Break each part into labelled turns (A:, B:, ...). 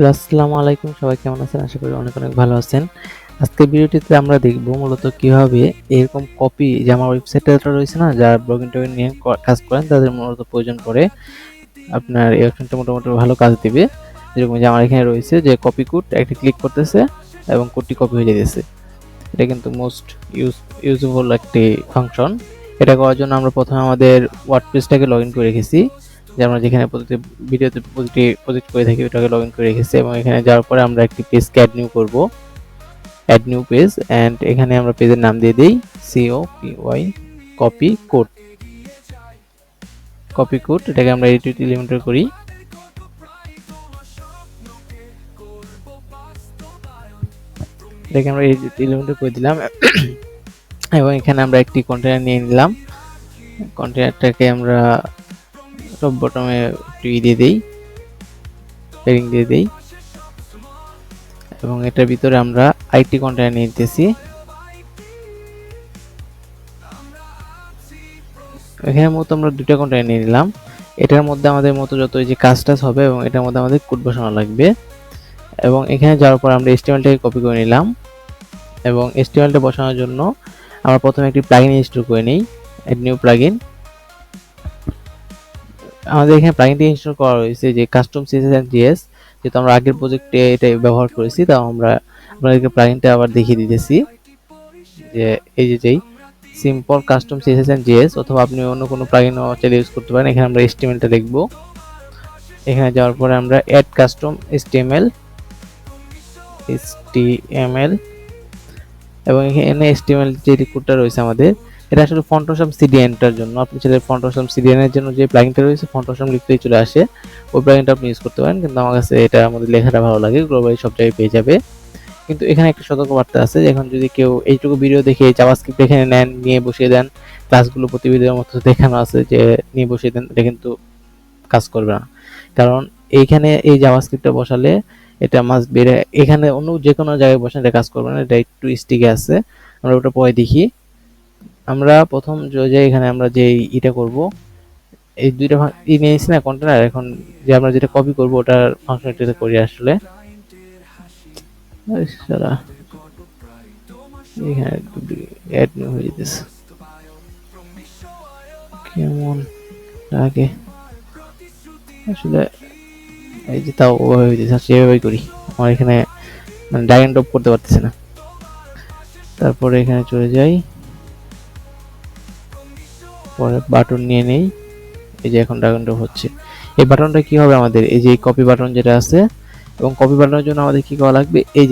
A: Hello, আসসালামু আলাইকুম। সবাই কেমন আছেন? আশা করি অনেক অনেক ভালো আছেন। আজকের ভিডিওটিতে আমরা দেখব মূলত কিভাবে এরকম কপি যে আমার ওয়েবসাইটে রয়েছে না, যারা ব্লগিং টগিং নিয়ে কাজ করেন তাদের মূলত প্রয়োজন পড়ে। আপনার এই অপশনটা মোটামুটি ভালো কাজ দিবে। যেরকম যে আমার এখানে রয়েছে যে কপি কোড, একটা ক্লিক করতেছে এবং কোডটি কপি হয়ে যেতেছে। এটা কিন্তু মোস্ট ইউজফুল একটি ফাংশন। এটা করার জন্য আমরা প্রথমে আমাদের ওয়ার্ডপ্রেসটাকে লগ ইন করে রেখেছি, যে আমরা যেখানে প্রতিটি ভিডিওতে প্রতিটি প্রজেক্ট করে থাকি ওটাকে লগ ইন করে রেখেছি। এবং এখানে যাওয়ার পরে আমরা একটি পেজকে অ্যাড নিউ করব, অ্যাড নিউ পেজ। অ্যান্ড এখানে আমরা পেজের নাম দিয়ে দিই COPY copy code. Copy code এটাকে আমরা এডিট এলিমেন্টার করি। এটাকে আমরা এডিট এলিমেন্টার করে দিলাম এবং এখানে আমরা একটি কন্টেনার নিয়ে নিলাম। কন্টেনারটাকে আমরা টপ বটমে একটু দিয়ে দেই, হেডিং দিয়ে দেই এবং এটার ভিতরে আমরা আইটি কন্টেনার নিয়ে নিতেছি। এখানে মতো আমরা দুটো কন্টেনার নিয়ে নিলাম। এটার মধ্যে আমাদের মতো যত যে কাজটা হবে এবং এটার মধ্যে আমাদের কোড বসানো লাগবে। এবং এখানে যাওয়ার পর আমরা HTML-টাকে কপি করে নিলাম এবং HTML-টা বসানোর জন্য আমরা প্রথমে একটি প্লাগইন ইনস্টল করে নিই, অ্যাড নিউ প্লাগইন। আমাদের এখানে প্লাগইনটি ইনস্টল করা রয়েছে যে কাস্টম CSS এন্ড JS, যেহেতু আমরা আগের প্রজেক্টে এটা ব্যবহার করেছি, তাও আমরা আপনাদেরকে প্লাগইনটা আবার দেখিয়ে দিতেছি। যে এই যেই simple custom CSS and JS, অথবা আপনি অন্য কোনো প্লাগইনও চাইলে ইউজ করতে পারেন। এখানে আমরা HTML-টা দেখব। এখানে যাওয়ার পরে আমরা অ্যাড কাস্টম HTML এবং এখানে HTML যে কোডটা রয়েছে আমাদের, এটা আসলে ফন্টসম CDN-টার জন্য। আপনি চাইলে ফন্টসম CDN-এর জন্য যে প্লাগইনটা রয়েছে ফন্টসম লিখলেই চলে আসে, ওই প্লাগইনটা আপনি ইউজ করতে পারেন। কিন্তু আমার কাছে এটা আমাদের লেখাটা ভালো লাগে, গ্লোবালি সব জায়গায় পেয়ে যাবে। কিন্তু এখানে একটা সতর্কবার্তা আছে, এখন যদি কেউ এইটুকু ভিডিও দেখে জাভাস্ক্রিপ্ট এখানে নেন, নিয়ে বসিয়ে দেন, ক্লাসগুলো প্রতি ভিডিওর মতো দেখানো আছে যে নিয়ে বসিয়ে দেন, এটা কিন্তু কাজ করবে না। কারণ এইখানে এই জাভাস্ক্রিপ্টটা বসালে এটা মাস্ট বের, এখানে অন্য যে কোনো জায়গায় বসালে এটা কাজ করবে না, এটা একটু স্টিকে আছে। আমরা ওটা পরে দেখি। আমরা প্রথম যে এখানে আমরা যে এটা করব, এই দুইটা নিয়েছি না কন্টেনার, এখন যে আমরা যেটা কপি করব ওটার ফাংশনালিটিটা করি আসলে। সারা এখানে একটু অ্যাড নিউ হয়ে যেতেছে, কেমন লাগে আসলে। এই যে তাও ওভাবে হয়ে যেতেছে, এভাবেই করি। আমার এখানে মানে ড্র্যাগ এন্ড ড্রপ করতে পারতেছি না। তারপরে এখানে চলে যাই, পরে বাটন নিয়ে নেই। এই যে এখন ড্র্যাগ এন্ড ড্রপ হচ্ছে। এই বাটনটা কি হবে আমাদের, এই যে কপি বাটন যেটা আছে, এবং কপি বাটনের জন্য আমাদের কি করা লাগবে, এই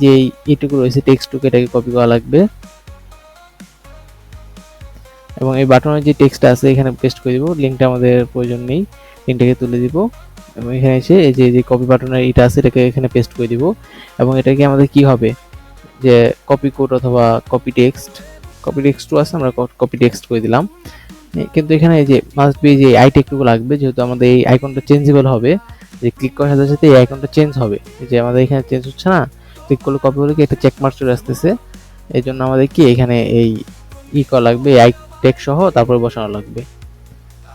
A: যে এইটুকু রয়েছে টেক্সটটুকু, এটাকে কপি করা লাগবে এবং এই বাটনের যে টেক্সটটা আছে এখানে পেস্ট করে দিব। লিঙ্কটা আমাদের প্রয়োজন নেই, লিঙ্কটাকে তুলে দিব এবং এখানে এসে এই যে কপি বাটনের এটা আছে এটাকে এখানে পেস্ট করে দিব। এবং এটাকে আমাদের কি হবে, যে কপি কোড অথবা কপি টেক্সটও আছে, আমরা কপি টেক্সট করে দিলাম। কিন্তু এখানে এই যে মাস্ট বি যে আই টেকটুকু লাগবে, যেহেতু আমাদের এই আইকনটা চেঞ্জেবল হবে, যে ক্লিক করার সাথে সাথে এই আইকনটা চেঞ্জ হবে। যে আমাদের এখানে চেঞ্জ হচ্ছে না, ক্লিক করলে কপি হলে কি একটা চেকমার্ক চলে আসতেছে। এই জন্য আমাদের কি এখানে এই করা লাগবে, আই টেক সহ তারপরে বসানো লাগবে।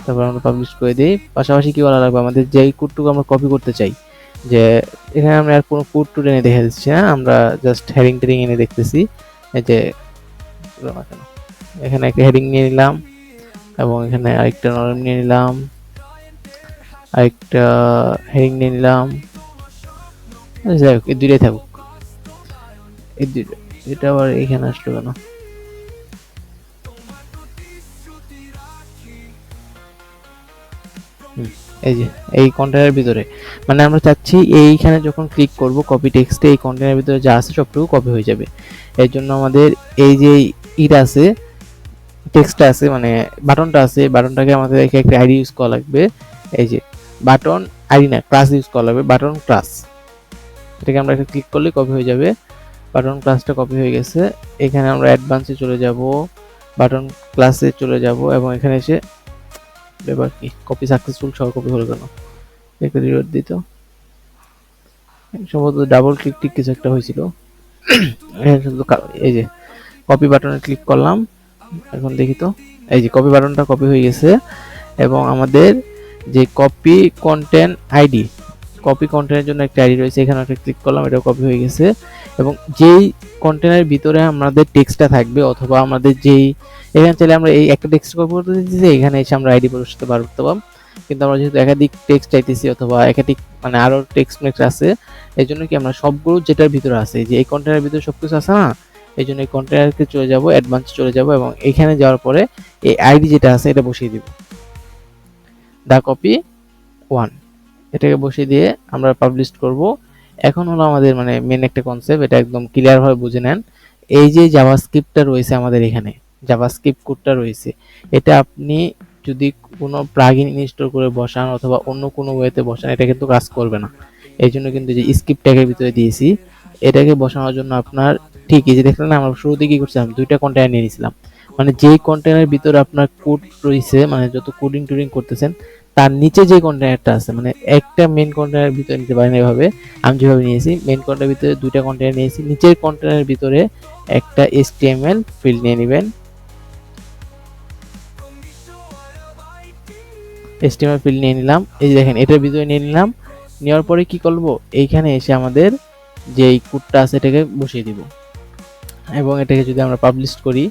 A: তারপর আমরা পাবলিশ করে দিই। পাশাপাশি কি বলা লাগবে, আমাদের যেই কোডটুকু আমরা কপি করতে চাই, যে এখানে আমরা আর কোনো কোড টুড এনে দেখে দিচ্ছি না, আমরা জাস্ট হেডিং টেডিং এনে দেখতেছি। এই যে এখানে একটা হেডিং নিয়ে নিলাম এবং এখানে আরেকটা নরম নিয়ে নিলাম, আরেকটা হেডিং নিয়ে নিলাম। যাই হোক, এই দুইটাই থাকুক। এই দুইটা, এটা আবার এখানে আসলো কেন? এই যে এই কন্টেনারের ভিতরে, মানে আমরা চাচ্ছি এইখানে যখন ক্লিক করব কপি টেক্সটে, এই কন্টেনারের ভিতরে যা আছে সবটুকু কপি হয়ে যাবে। এর জন্য আমাদের এই যে ইটা আছে, টেক্সটটা আছে, মানে বাটনটা আছে, বাটনটাকে আমাদের একটা আইডি ইউজ করা লাগবে। এই যে বাটন আইডি না, ক্লাস ইউজ করা লাগবে, বাটন ক্লাস। এটাকে আমরা একটা ক্লিক করলে কপি হয়ে যাবে। বাটন ক্লাসটা কপি হয়ে গেছে। এখানে আমরা অ্যাডভান্সে চলে যাব, বাটন ক্লাসে চলে যাব এবং এখানে এসে ব্যাপার কি কপি সাকসেসফুল সহ কপি হলো কেন, একটা রিওয়ার্ড দিত, সম্ভবত ডাবল ক্লিক টিক কিছু একটা হয়েছিল। এই যে কপি বাটনে ক্লিক করলাম, এখন দেখি তো, এই যে কপি বাটনটা কপি হয়ে গেছে এবং আমাদের যে কপি কন্টেন্ট আইডি, কপি কন্টেন্টের জন্য একটা আইডি রয়েছে, এখানে একটা ক্লিক করলাম, এটা কপি হয়ে গেছে। এবং যেই কন্টেনারের ভিতরে আমাদের টেক্সটটা থাকবে অথবা আমাদের যেই এখানে চাইলে আমরা এই একটা টেক্সট কপি করতে দিতেছি, এখানে এসে আমরা আইডি বসাতে পারতাম, কিন্তু আমরা যেহেতু একাধিক টেক্সট চাইতেছি অথবা একাধিক মানে আরো টেক্সট মেক্স আছে, এই জন্য কি আমরা সবগুলো যেটার ভিতরে আছে, যে এই কন্টেনারের ভিতরে সবকিছু আছে না, এই জন্য এই কন্টেনারকে চলে যাব, অ্যাডভান্স চলে যাব এবং এখানে যাওয়ার পরে এই আইডি যেটা আছে এটা বসিয়ে দিব, দা কপি 1 এটাকে বসিয়ে দিয়ে আমরা পাবলিশ করব। এখন হলো আমাদের মানে মেন একটা কনসেপ্ট, এটা একদম ক্লিয়ার ভাবে বুঝে নেন। এই যে জাভাস্ক্রিপ্টটা রয়েছে আমাদের এখানে, জাভাস্ক্রিপ্ট কোডটা রয়েছে, এটা আপনি যদি কোনো প্লাগইন ইনস্টল করে বসান অথবা অন্য কোনো ওয়েতে বসান, এটা কিন্তু কাজ করবে না। এই জন্য কিন্তু যে স্ক্রিপ্ট ট্যাগের ভিতরে দিয়েছি, এটাকে বসানোর জন্য আপনার ঠিক এই যে দেখলেন না, আমরা শুরুতে কি করছিলাম, দুইটা কন্টেনার নিয়ে নিয়েছিলাম, মানে যেই কন্টেনারের ভিতরে আপনার কোড রয়েছে, মানে যত কোডিং টোডিং করতেছেন তার নিচে যে কন্টেনারটা আছে, মানে একটা মেন কন্টেনারের ভিতরে নিতে পারেন এভাবে, আমি যেভাবে নিয়েছি মেন কন্টেনারের ভিতরে দুইটা কন্টেনার নিয়েছি, নিচের কন্টেনারের ভিতরে একটা HTML ফিল্ড নিয়ে নেবেন, HTML ফিল্ড নিয়ে নিলাম, এই যে দেখেন এটার ভিতরে নিয়ে নিলাম। নেওয়ার পরে কি করব, এইখানে এসে আমাদের যে এই কোডটা আছে এটাকে বসিয়ে দিব এবং এটাকে যদি আমরা পাবলিশ করি,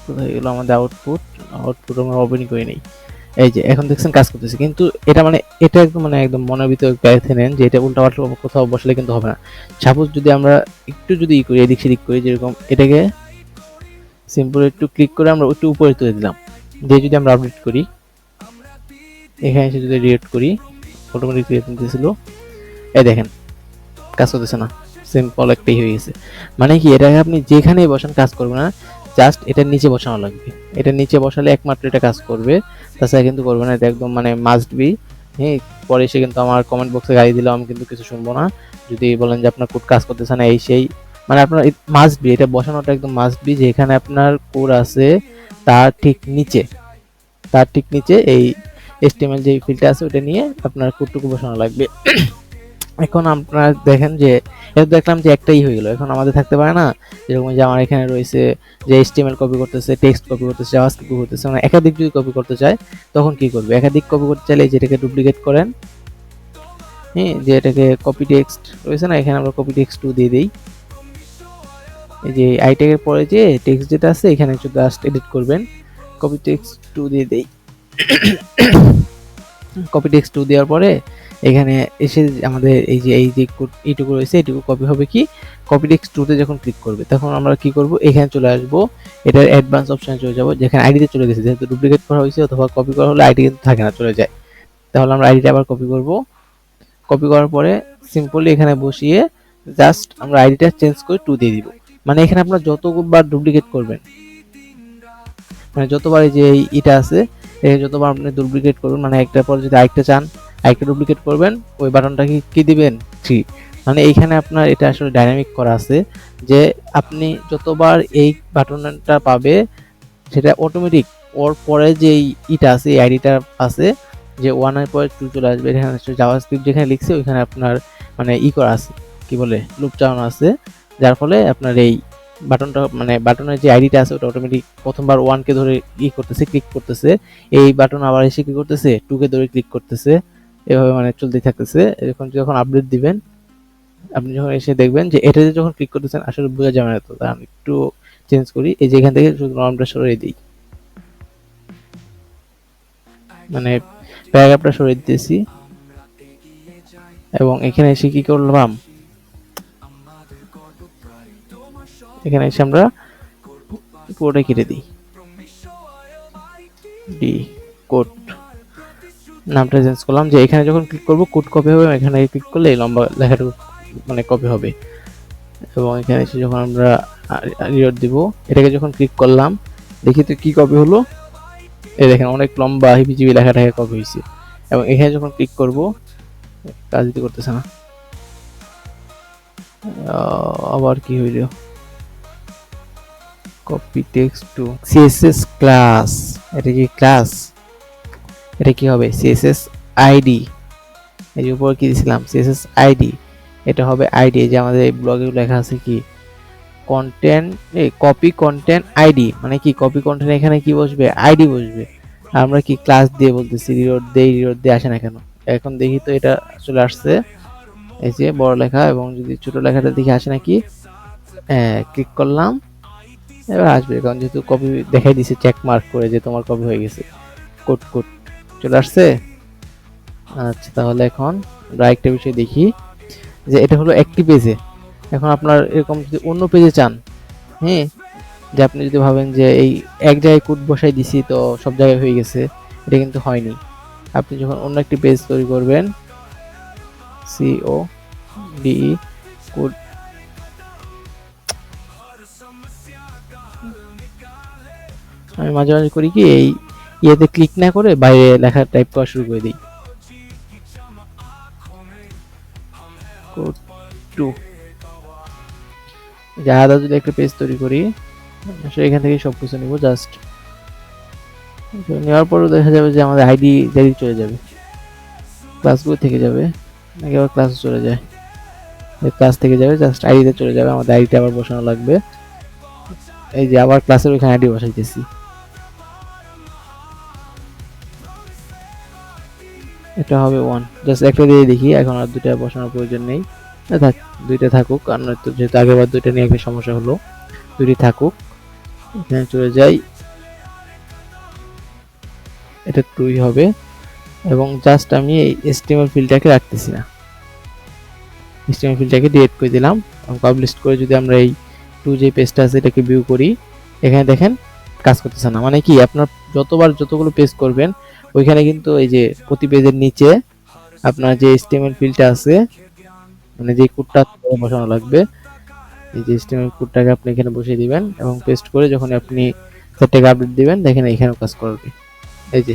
A: কোথায় গেল আমাদের আউটপুট, আউটপুট আমরা ওপেন করে নেই। এই যে এখন দেখছেন কাজ করতেছে, কিন্তু এটা মানে এটা একদম মানে একদম মনের ভিতরে গেঁথে নেন যে এটা উল্টাপাল্টা কোথাও বসলে কিন্তু হবে না। সাপোজ যদি আমরা একটু যদি করি, এদিক সেদিক করি, যেরকম এটাকে সিম্পল একটু ক্লিক করে আমরা একটু উপরে তুলে দিলাম, দিয়ে যদি আমরা আপডেট করি, এখানে এসে যদি রিয়েক্ট করি, অটোমেটিক রিয়েক্ট নিতেছিল, এই দেখেন কাজ করতেছে না, সিম্পল একটাই হয়ে গেছে। মানে কি এটাকে আপনি যেখানেই বসান কাজ করবে না, জাস্ট এটার নিচে বসানো লাগবে, এটার নিচে বসালে একমাত্র এটা কাজ করবে, তাছাড়া কিন্তু করবে না, এটা একদম মানে মাস্ট বি। হ্যাঁ, পরে এসে কিন্তু আমার কমেন্ট বক্সে গালি দিলেও আমি কিন্তু কিছু শুনবো না, যদি বলেন যে আপনার কোড কাজ করতেছে না এই সেই, মানে আপনার মাস্ট বি, এটা বসানোটা একদম মাস্ট বি, যে এখানে আপনার কোড আছে তার ঠিক নিচে, তার ঠিক নিচে এই HTML যে ফিল্ডটা আছে ওটা নিয়ে আপনার কোডটুকু বসানো লাগবে। এখন আপনারা দেখেন যে এটা দেখলাম যে একটাই হয়ে গেল, এখন আমাদের থাকতে পারে না, যেরকম যে আমার এখানে রয়েছে যে HTML কপি করতেছে, টেক্সট কপি করতেছে, জাভাস্ক্রিপ্ট কপি করতেছে, মানে একাধিক যদি কপি করতে চায় তখন কি করবে, একাধিক কপি করতে চাইলে যেটাকে ডুপ্লিকেট করেন, হ্যাঁ, যে এটাকে কপি টেক্সট রয়েছে না, এখানে আমরা কপি টেক্সট 2 দিয়ে দেই, এই যে আই ট্যাগের পরে যে টেক্সট যেটা আছে এখানে একটু জাস্ট এডিট করবেন, কপি টেক্সট 2 দিয়ে দেই। কপি টেক্সট 2 দেওয়ার পরে এখানে এসে আমাদের এই যে এইটুকু রয়েছে, এইটুকু কপি হবে কি, কপি টেক্সট 2 তে যখন ক্লিক করবে তখন আমরা কি করব, এখানে চলে আসব, এটার অ্যাডভান্স অপশনে চলে যাব, যেখানে আইডিতে চলে গেছে, যেহেতু ডুপ্লিকেট করা হয়েছে অথবা কপি করা হলে আইডি কিন্তু থাকে না, চলে যায়। তাহলে আমরা আইডিটা আবার কপি করব, কপি করার পরে সিম্পলি এখানে বসিয়ে জাস্ট আমরা আইডিটা চেঞ্জ করে 2 দিয়ে দিব। মানে এখানে আপনারা যতবার ডুপ্লিকেট করবেন, মানে যতবার এই যে এটা আছে এই যতবার আপনি ডুপ্লিকেট করবেন, মানে একটার পর যদি আরেকটা চান আরেকটা ডুপ্লিকেট করবেন, ওই বাটনটা কি দিবেন 3। মানে এইখানে আপনার এটা আসলে ডাইনামিক করা আছে, যে আপনি যতবার এই বাটনটা পাবে সেটা অটোমেটিক ওর পরে যে ইটা আছে এই আইডিটা আছে, যে 1 এর পরে 2 চলে আসবে, এখানে জাভাস্ক্রিপ্ট যেখানে লিখছে ওইখানে আপনার মানে করা আছে, কি বলে লুপ চালানো আছে, যার ফলে আপনার এই বাটনটা মানে বাটনের যে আইডিটা আছে ওটা অটোমেটিক প্রথমবার 1 কে ধরে করতেছে, ক্লিক করতেছে, এই বাটন আবার এসে কি করতেছে 2 কে ধরে ক্লিক করতেছে, এভাবে মানে চলতে থাকতেছে। এখন যখন আপডেট দিবেন আপনি যখন এসে দেখবেন যে এটাতে যখন ক্লিক করতেছেন আসলে বোঝা যাবে না, তো আমি একটু চেঞ্জ করি, এই যে এখান থেকে শুধু নর্মটা সরিয়ে দিই, মানে প্যারাগ্রাফটা সরিয়ে দিতেছি এবং এখানে এসে কি করলাম, এখানে এসে আমরা পুরোটা কেটে দিই, ডি কোড নামটা চেঞ্জ করলাম, যে এখানে যখন ক্লিক করব কোড কপি হবে, এখানে ক্লিক করলে এই লম্বা লেখাটা মানে কপি হবে। এবং এখানে এসে যখন আমরা রিলোড দিব, এটাকে যখন ক্লিক করলাম দেখি তো কি কপি হলো, এই দেখেন অনেক লম্বা হিবিজিবি লেখাটাকে কপি হয়েছে। এবং এখানে যখন ক্লিক করব কাজ দিতে করতেছে না, আবার কি হইল, copy text to CSS class, এটা কি ক্লাস, এটা কি হবে সিএসএস আইডি, এই যে উপরে কি দিছিলাম সিএসএস আইডি, এটা হবে আইডি, যে আমাদের এই ব্লগে লেখা আছে কি কন্টেন্ট, কপি কন্টেন্ট আইডি, মানে কি কপি কন্টেন্ট এখানে কি বসবে আইডি বসবে, আমরা কি ক্লাস দিয়ে বলতেছি রিলোড দিয়ে আসে না কেন? এখন দেখি তো এটা চলে আসছে। এই যে বড় লেখা এবং যদি ছোট লেখাটা দেখে আসে নাকি? হ্যাঁ, ক্লিক করলাম। এবার আসবে কারণ যেহেতু কপি দেখাই দিছে চেক মার্ক করে যে তোমার কপি হয়ে গেছে। কোড কোড চলে আসছে। আচ্ছা তাহলে এখন আমরা একটা বিষয় দেখি যে এটা হলো একটি পেজে। এখন আপনার এরকম যদি অন্য পেজে চান, হ্যাঁ, যে আপনি যদি ভাবেন যে এই এক জায়গায় কোড বসাই দিছি তো সব জায়গায় হয়ে গেছে, এটা কিন্তু হয়নি। আপনি যখন অন্য একটি পেজ তৈরি করবেন, সিও ডিই কোড, আমি মাঝে মাঝে করি কি এই ইয়েতে ক্লিক না করে বাইরে লেখা টাইপ করা শুরু করে দিই। কোড টু, যে আলাদা যদি একটা পেজ তৈরি করি, আসলে এখান থেকে সবকিছু নিব জাস্ট। নেওয়ার পরও দেখা যাবে যে আমাদের আইডি দেরি চলে যাবে, ক্লাসগুলো থেকে যাবে নাকি আবার ক্লাস চলে যায়, ক্লাস থেকে যাবে জাস্ট আইডিতে চলে যাবে, আমাদের আইডিটা আবার বসানো লাগবে। এই যে আবার ক্লাসের ওইখানে আইডি বসাইতেছি, এটা হবে 1, জাস্ট একটা দিয়ে দেখি, এখন আর দুইটা বসানোর প্রয়োজন নেই। থাক, দুইটা থাকুক, কারণ তো যেহেতু আগেরবার দুইটা নিয়ে একটা সমস্যা হলো, দুইটি থাকুক। এখানে চলে যাই, এটা 2ই হবে। এবং জাস্ট আমি এই HTML ফিল্ডটাকে রাখতেছি না, HTML ফিল্ডটাকে ডিলিট করে দিলাম। এবং পাবলিশ করে যদি আমরা এই 2 যে পেজটা আছে এটাকে ভিউ করি, এখানে দেখেন কাজ করতেছে না। মানে কি আপনার যতগুলো পেজ করবেন ওইখানে কিন্তু এই যে প্রতি পেজের নিচে আপনার যে HTML ফিল্ডটা আছে, মানে যে কোডটা বসানো লাগবে, এই যে HTML কোডটাকে আপনি এখানে বসিয়ে দিবেন এবং পেস্ট করে যখন আপনি সেটটাকে আপডেট দিবেন দেখেন এখানেও কাজ করবে। এই যে